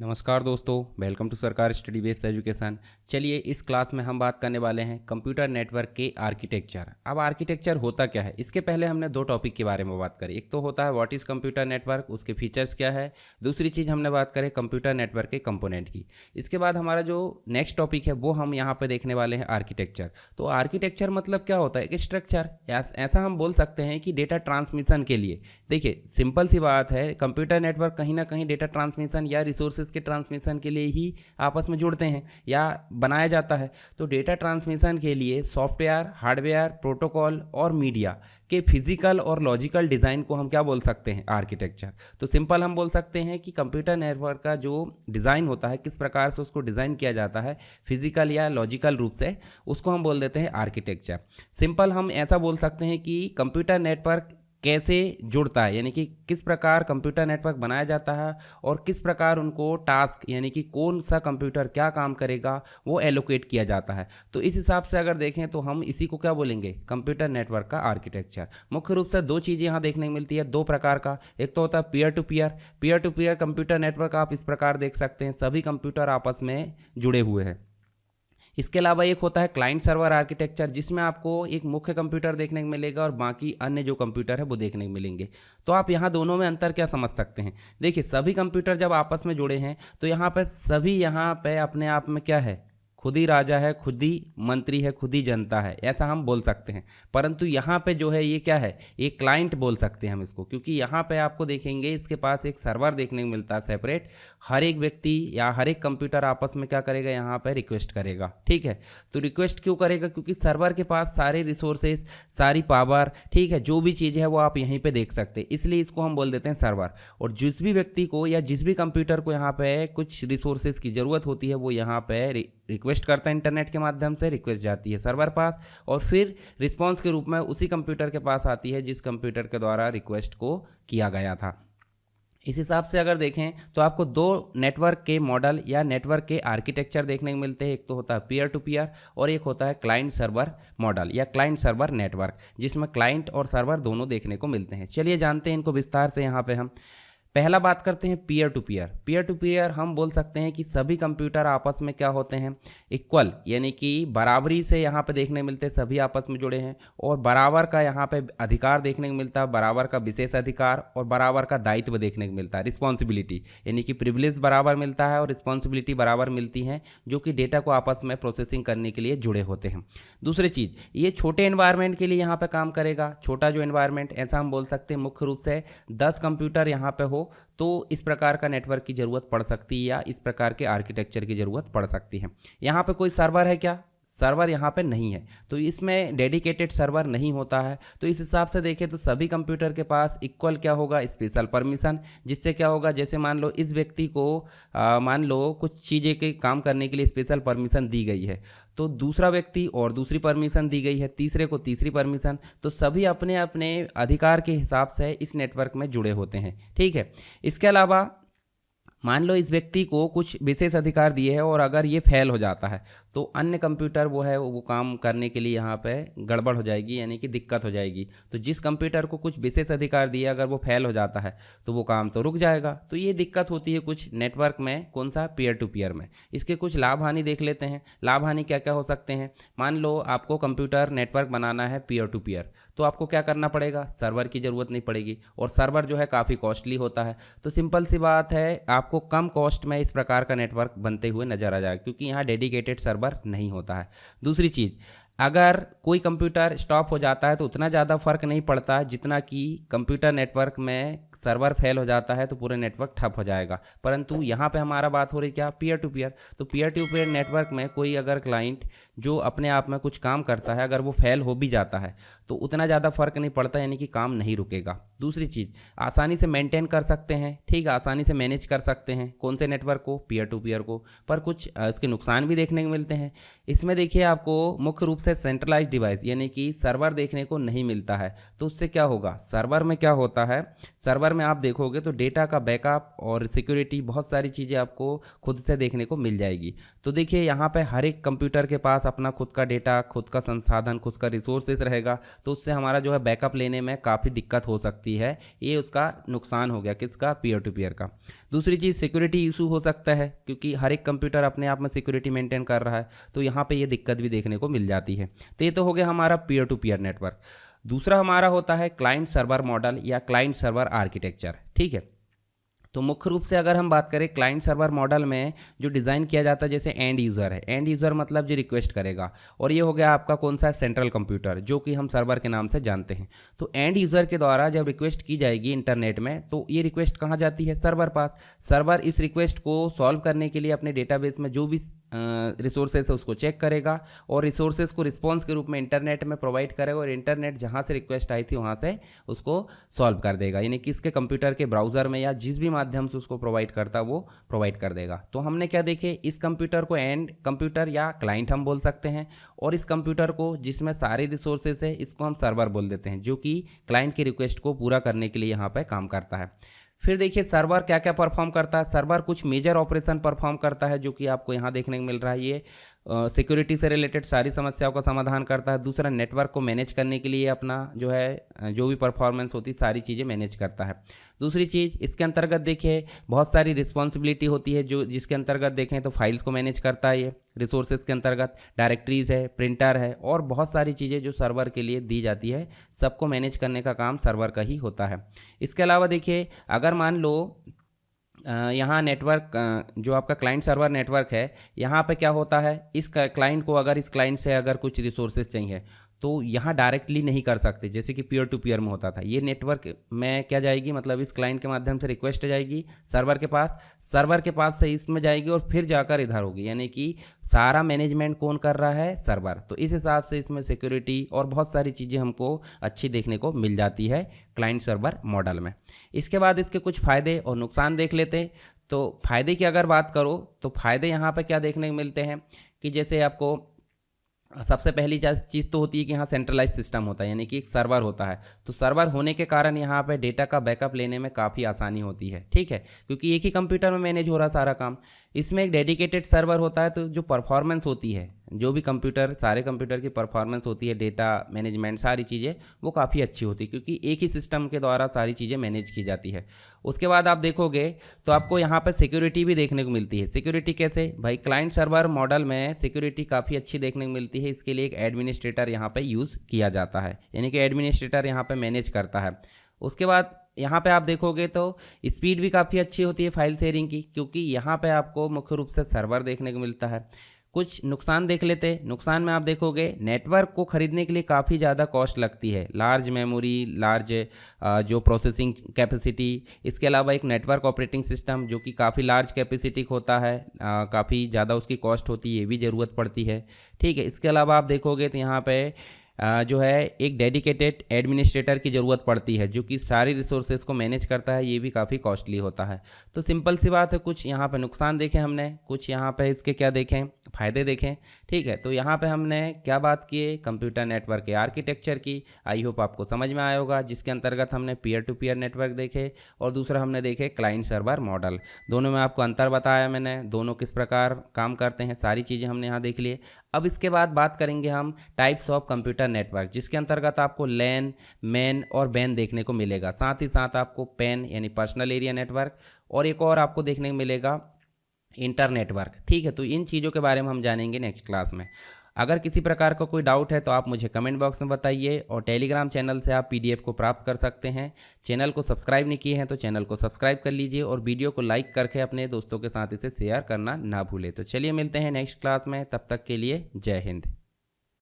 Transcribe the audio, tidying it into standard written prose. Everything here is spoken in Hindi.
नमस्कार दोस्तों, वेलकम टू सरकार स्टडी बेस्ड एजुकेशन। चलिए इस क्लास में हम बात करने वाले हैं कंप्यूटर नेटवर्क के आर्किटेक्चर। अब आर्किटेक्चर होता क्या है, इसके पहले हमने दो टॉपिक के बारे में बात करी। एक तो होता है व्हाट इज़ कंप्यूटर नेटवर्क, उसके फीचर्स क्या है। दूसरी चीज़ हमने बात करें कंप्यूटर नेटवर्क के कंपोनेंट की। इसके बाद हमारा जो नेक्स्ट टॉपिक है वो हम यहाँ पर देखने वाले हैं आर्किटेक्चर। तो आर्किटेक्चर मतलब क्या होता है, एक स्ट्रक्चर, ऐसा हम बोल सकते हैं कि डेटा ट्रांसमिशन के लिए। देखिए सिंपल सी बात है, कंप्यूटर नेटवर्क कहीं ना कहीं डेटा ट्रांसमिशन या रिसोर्सेज के ट्रांसमिशन के लिए ही आपस में जुड़ते हैं या बनाया जाता है। तो डेटा ट्रांसमिशन के लिए सॉफ्टवेयर, हार्डवेयर, प्रोटोकॉल और मीडिया के फिजिकल और लॉजिकल डिज़ाइन को हम क्या बोल सकते हैं, आर्किटेक्चर। तो सिंपल हम बोल सकते हैं कि कंप्यूटर नेटवर्क का जो डिज़ाइन होता है, किस प्रकार से उसको डिज़ाइन किया जाता है फिजिकल या लॉजिकल रूप से, उसको हम बोल देते हैं आर्किटेक्चर। सिंपल हम ऐसा बोल सकते हैं कि कंप्यूटर नेटवर्क कैसे जुड़ता है, यानी कि किस प्रकार कंप्यूटर नेटवर्क बनाया जाता है और किस प्रकार उनको टास्क, यानी कि कौन सा कंप्यूटर क्या काम करेगा, वो एलोकेट किया जाता है। तो इस हिसाब से अगर देखें तो हम इसी को क्या बोलेंगे, कंप्यूटर नेटवर्क का आर्किटेक्चर। मुख्य रूप से दो चीज़ें यहाँ देखने को मिलती है, दो प्रकार का। एक तो होता है peer to peer computer network. आप इस प्रकार देख सकते हैं सभी कंप्यूटर आपस में जुड़े हुए हैं। इसके अलावा एक होता है क्लाइंट सर्वर आर्किटेक्चर, जिसमें आपको एक मुख्य कंप्यूटर देखने को मिलेगा और बाकी अन्य जो कंप्यूटर है वो देखने को मिलेंगे। तो आप यहाँ दोनों में अंतर क्या समझ सकते हैं। देखिए सभी कंप्यूटर जब आपस में जुड़े हैं तो यहाँ पे सभी यहाँ पे अपने आप में क्या है, खुद ही राजा है, खुद ही मंत्री है, खुद ही जनता है, ऐसा हम बोल सकते हैं। परंतु यहाँ पे जो है ये क्या है, ये क्लाइंट बोल सकते हैं हम इसको, क्योंकि यहाँ पे आपको देखेंगे इसके पास एक सर्वर देखने को मिलता है सेपरेट। हर एक व्यक्ति या हर एक कंप्यूटर आपस में क्या करेगा, यहाँ पे रिक्वेस्ट करेगा। ठीक है, तो रिक्वेस्ट क्यों करेगा, क्योंकि सर्वर के पास सारे रिसोर्सेज, सारी पावर, ठीक है, जो भी चीज़ है वो आप यहीं पर देख सकते हैं, इसलिए इसको हम बोल देते हैं सर्वर। और जिस भी व्यक्ति को या जिस भी कंप्यूटर को यहाँ पे कुछ रिसोर्सेज की ज़रूरत होती है वो यहाँ पे रिक्वेस्ट करता है, इंटरनेट के माध्यम से रिक्वेस्ट जाती है सर्वर पास और फिर रिस्पांस के रूप में उसी कंप्यूटर के पास आती है जिस कंप्यूटर के द्वारा रिक्वेस्ट को किया गया था। इस हिसाब से अगर देखें तो आपको दो नेटवर्क के मॉडल या नेटवर्क के आर्किटेक्चर देखने को मिलते हैं। एक तो होता है पीयर टू पीयर और एक होता है क्लाइंट सर्वर मॉडल या क्लाइंट सर्वर नेटवर्क, जिसमें क्लाइंट और सर्वर दोनों देखने को मिलते हैं। चलिए जानते हैं इनको विस्तार से। यहाँ पे हम पहला बात करते हैं peer to peer. Peer to peer हम बोल सकते हैं कि सभी कंप्यूटर आपस में क्या होते हैं, इक्वल, यानी कि बराबरी से यहाँ पे देखने मिलते हैं, सभी आपस में जुड़े हैं और बराबर का यहाँ पे अधिकार देखने को मिलता है, बराबर का विशेष अधिकार और बराबर का दायित्व देखने को मिलता है, रिस्पॉन्सिबिलिटी, यानी कि प्रिविलेज बराबर मिलता है और रिस्पॉन्सिबिलिटी बराबर मिलती है, जो कि डेटा को आपस में प्रोसेसिंग करने के लिए जुड़े होते हैं। दूसरी चीज़, ये छोटे एनवायरनमेंट के लिए यहाँ पे काम करेगा। छोटा जो एनवायरनमेंट, ऐसा हम बोल सकते हैं मुख्य रूप से 10 कंप्यूटर यहाँ पे हो तो इस प्रकार का नेटवर्क की ज़रूरत पड़ सकती है या इस प्रकार के आर्किटेक्चर की ज़रूरत पड़ सकती है। यहाँ पे कोई सर्वर है क्या, सर्वर यहाँ पे नहीं है, तो इसमें डेडिकेटेड सर्वर नहीं होता है। तो इस हिसाब से देखें तो सभी कंप्यूटर के पास इक्वल क्या होगा, स्पेशल परमिशन, जिससे क्या होगा, जैसे मान लो इस व्यक्ति को मान लो कुछ चीज़ें के काम करने के लिए स्पेशल परमिशन दी गई है, तो दूसरा व्यक्ति और दूसरी परमिशन दी गई है, तीसरे को तीसरी परमिशन, तो सभी अपने अपने अधिकार के हिसाब से इस नेटवर्क में जुड़े होते हैं। ठीक है, इसके अलावा मान लो इस व्यक्ति को कुछ विशेष अधिकार दिए हैं और अगर ये फेल हो जाता है तो अन्य कंप्यूटर वो है वो काम करने के लिए यहाँ पे गड़बड़ हो जाएगी, यानी कि दिक्कत हो जाएगी। तो जिस कंप्यूटर को कुछ विशेष अधिकार दिए अगर वो फेल हो जाता है तो वो काम तो रुक जाएगा। तो ये दिक्कत होती है कुछ नेटवर्क में, कौन सा, पीयर टू पीयर में। इसके कुछ लाभ हानि देख लेते हैं। लाभ हानि क्या क्या हो सकते हैं। मान लो आपको कंप्यूटर नेटवर्क बनाना है पीयर टू पीयर, तो आपको क्या करना पड़ेगा, सर्वर की ज़रूरत नहीं पड़ेगी और सर्वर जो है काफ़ी कॉस्टली होता है। तो सिंपल सी बात है, आपको कम कॉस्ट में इस प्रकार का नेटवर्क बनते हुए नजर आ जाएगा, क्योंकि यहाँ डेडिकेटेड सर्वर नहीं होता है। दूसरी चीज़, अगर कोई कंप्यूटर स्टॉप हो जाता है तो उतना ज़्यादा फर्क नहीं पड़ता जितना कि कंप्यूटर नेटवर्क में सर्वर फेल हो जाता है तो पूरे नेटवर्क ठप हो जाएगा। परंतु यहाँ पे हमारा बात हो रही क्या, पीयर टू पीयर। तो पीयर टू पीयर नेटवर्क में कोई अगर क्लाइंट जो अपने आप में कुछ काम करता है, अगर वो फेल हो भी जाता है तो उतना ज़्यादा फर्क नहीं पड़ता, यानी कि काम नहीं रुकेगा। दूसरी चीज़, आसानी से मेंटेन कर सकते हैं, ठीक है, आसानी से मैनेज कर सकते हैं कौन से नेटवर्क को, पीयर टू पीयर को। पर कुछ इसके नुकसान भी देखने को मिलते हैं। इसमें देखिए आपको मुख्य रूप से सेंट्रलाइज डिवाइस, यानी कि सर्वर देखने को नहीं मिलता है। तो उससे क्या होगा, सर्वर में क्या होता है, सर्वर सर्वर में आप देखोगे तो डेटा का बैकअप और सिक्योरिटी बहुत सारी चीज़ें आपको खुद से देखने को मिल जाएगी। तो देखिए यहाँ पे हर एक कंप्यूटर के पास अपना खुद का डेटा, खुद का संसाधन, खुद का रिसोर्सेज रहेगा, तो उससे हमारा जो है बैकअप लेने में काफ़ी दिक्कत हो सकती है। ये उसका नुकसान हो गया, किसका? पीयर टू पीयर का। दूसरी चीज़ सिक्योरिटी इशू हो सकता है, क्योंकि हर एक कंप्यूटर अपने आप में सिक्योरिटी मेंटेन कर रहा है, तो यहाँ पे ये दिक्कत भी देखने को मिल जाती है। तो ये तो हो गया हमारा पीयर टू पीयर नेटवर्क। दूसरा हमारा होता है क्लाइंट सर्वर मॉडल या क्लाइंट सर्वर आर्किटेक्चर। ठीक है, तो मुख्य रूप से अगर हम बात करें क्लाइंट सर्वर मॉडल में जो डिज़ाइन किया जाता है, जैसे एंड यूज़र है, एंड यूज़र मतलब जो रिक्वेस्ट करेगा, और ये हो गया आपका कौन सा? सेंट्रल कंप्यूटर, जो कि हम सर्वर के नाम से जानते हैं। तो एंड यूज़र के द्वारा जब रिक्वेस्ट की जाएगी इंटरनेट में, तो ये रिक्वेस्ट कहाँ जाती है? सर्वर पास। सर्वर इस रिक्वेस्ट को सॉल्व करने के लिए अपने डेटाबेस में जो भी रिसोर्सेस है उसको चेक करेगा और रिसोर्सेज को रिस्पॉन्स के रूप में इंटरनेट में प्रोवाइड करेगा, और इंटरनेट जहाँ से रिक्वेस्ट आई थी वहाँ से उसको सॉल्व कर देगा, यानी कि इसके कंप्यूटर के ब्राउज़र में या जिस भी माध्यम से उसको प्रोवाइड करता वो प्रोवाइड कर देगा। तो हमने क्या देखे, इस कंप्यूटर को एंड कंप्यूटर या क्लाइंट हम बोल सकते हैं, और इस कंप्यूटर को जिसमें सारे रिसोर्सेज है इसको हम सर्वर बोल देते हैं, जो कि क्लाइंट की रिक्वेस्ट को पूरा करने के लिए यहाँ पे काम करता है। फिर देखिए सर्वर क्या क्या परफॉर्म करता है। सर्वर कुछ मेजर ऑपरेशन परफॉर्म करता है, जो कि आपको यहाँ देखने को मिल रहा है। ये सिक्योरिटी से रिलेटेड सारी समस्याओं का समाधान करता है। दूसरा, नेटवर्क को मैनेज करने के लिए अपना जो है जो भी परफॉर्मेंस होती है सारी चीज़ें मैनेज करता है। दूसरी चीज़, इसके अंतर्गत देखिए बहुत सारी रिस्पॉन्सिबिलिटी होती है, जो जिसके अंतर्गत देखें तो फाइल्स को मैनेज करता है। ये रिसोर्सेज के अंतर्गत डायरेक्टरीज है, प्रिंटर है, और बहुत सारी चीज़ें जो सर्वर के लिए दी जाती है, सबको मैनेज करने का काम सर्वर का ही होता है। इसके अलावा देखिए, अगर मान लो यहाँ नेटवर्क जो आपका क्लाइंट सर्वर नेटवर्क है, यहाँ पे क्या होता है, इस क्लाइंट को अगर इस क्लाइंट से अगर कुछ रिसोर्सेज चाहिए तो यहाँ डायरेक्टली नहीं कर सकते, जैसे कि पीयर टू पीयर में होता था। ये नेटवर्क में क्या जाएगी, मतलब इस क्लाइंट के माध्यम से रिक्वेस्ट जाएगी सर्वर के पास, सर्वर के पास से इसमें जाएगी और फिर जाकर इधर होगी, यानी कि सारा मैनेजमेंट कौन कर रहा है? सर्वर। तो इस हिसाब से इसमें सिक्योरिटी और बहुत सारी चीज़ें हमको अच्छी देखने को मिल जाती है क्लाइंट सर्वर मॉडल में। इसके बाद इसके कुछ फ़ायदे और नुकसान देख लेते। तो फ़ायदे की अगर बात करो तो फ़ायदे यहाँ पर क्या देखने को मिलते हैं कि जैसे आपको सबसे पहली चीज़ तो होती है कि यहाँ सेंट्रलाइज सिस्टम होता है, यानी कि एक सर्वर होता है। तो सर्वर होने के कारण यहाँ पे डेटा का बैकअप लेने में काफ़ी आसानी होती है। ठीक है, क्योंकि एक ही कंप्यूटर में मैनेज हो रहा सारा काम। इसमें एक डेडिकेटेड सर्वर होता है, तो जो परफॉर्मेंस होती है, जो भी कंप्यूटर, सारे कंप्यूटर की परफॉर्मेंस होती है, डेटा मैनेजमेंट सारी चीज़ें वो काफ़ी अच्छी होती है, क्योंकि एक ही सिस्टम के द्वारा सारी चीज़ें मैनेज की जाती है। उसके बाद आप देखोगे तो आपको यहाँ पर सिक्योरिटी भी देखने को मिलती है। सिक्योरिटी कैसे भाई? क्लाइंट सर्वर मॉडल में सिक्योरिटी काफ़ी अच्छी देखने को मिलती है। इसके लिए एक एडमिनिस्ट्रेटर यहाँ पर यूज़ किया जाता है, यानी कि एडमिनिस्ट्रेटर यहाँ पर मैनेज करता है। उसके बाद यहाँ पे आप देखोगे तो स्पीड भी काफ़ी अच्छी होती है फाइल शेयरिंग की, क्योंकि यहाँ पे आपको मुख्य रूप से सर्वर देखने को मिलता है। कुछ नुकसान देख लेते। नुकसान में आप देखोगे नेटवर्क को ख़रीदने के लिए काफ़ी ज़्यादा कॉस्ट लगती है, लार्ज मेमोरी, लार्ज जो प्रोसेसिंग कैपेसिटी। इसके अलावा एक नेटवर्क ऑपरेटिंग सिस्टम जो कि काफ़ी लार्ज कैपेसिटी होता है, काफ़ी ज़्यादा उसकी कॉस्ट होती है, ये भी ज़रूरत पड़ती है। ठीक है, इसके अलावा आप देखोगे तो यहाँ पे जो है एक डेडिकेटेड एडमिनिस्ट्रेटर की ज़रूरत पड़ती है, जो कि सारी रिसोर्सेज को मैनेज करता है, ये भी काफ़ी कॉस्टली होता है। तो सिंपल सी बात है, कुछ यहाँ पे नुकसान देखें हमने, कुछ यहाँ पे इसके क्या देखें, फ़ायदे देखें। ठीक है, तो यहाँ पे हमने क्या बात की है, कंप्यूटर नेटवर्क के आर्किटेक्चर की। आई होप आपको समझ में आया होगा, जिसके अंतर्गत हमने पीयर टू पीयर नेटवर्क देखे और दूसरा हमने देखे क्लाइंट सर्वर मॉडल। दोनों में आपको अंतर बताया मैंने, दोनों किस प्रकार काम करते हैं, सारी चीज़ें हमने यहाँ देख लिए। अब इसके बाद बात करेंगे हम टाइप्स ऑफ कंप्यूटर नेटवर्क, जिसके अंतर्गत आपको लैन, मैन और बैन देखने को मिलेगा। साथ ही साथ आपको पैन यानी पर्सनल एरिया नेटवर्क, और एक और आपको देखने को मिलेगा इंटर नेटवर्क। ठीक है, तो इन चीज़ों के बारे में हम जानेंगे नेक्स्ट क्लास में। अगर किसी प्रकार का कोई डाउट है तो आप मुझे कमेंट बॉक्स में बताइए, और टेलीग्राम चैनल से आप PDF को प्राप्त कर सकते हैं। चैनल को सब्सक्राइब नहीं किए हैं तो चैनल को सब्सक्राइब कर लीजिए, और वीडियो को लाइक करके अपने दोस्तों के साथ इसे शेयर करना ना भूलें। तो चलिए मिलते हैं नेक्स्ट क्लास में, तब तक के लिए जय हिंद।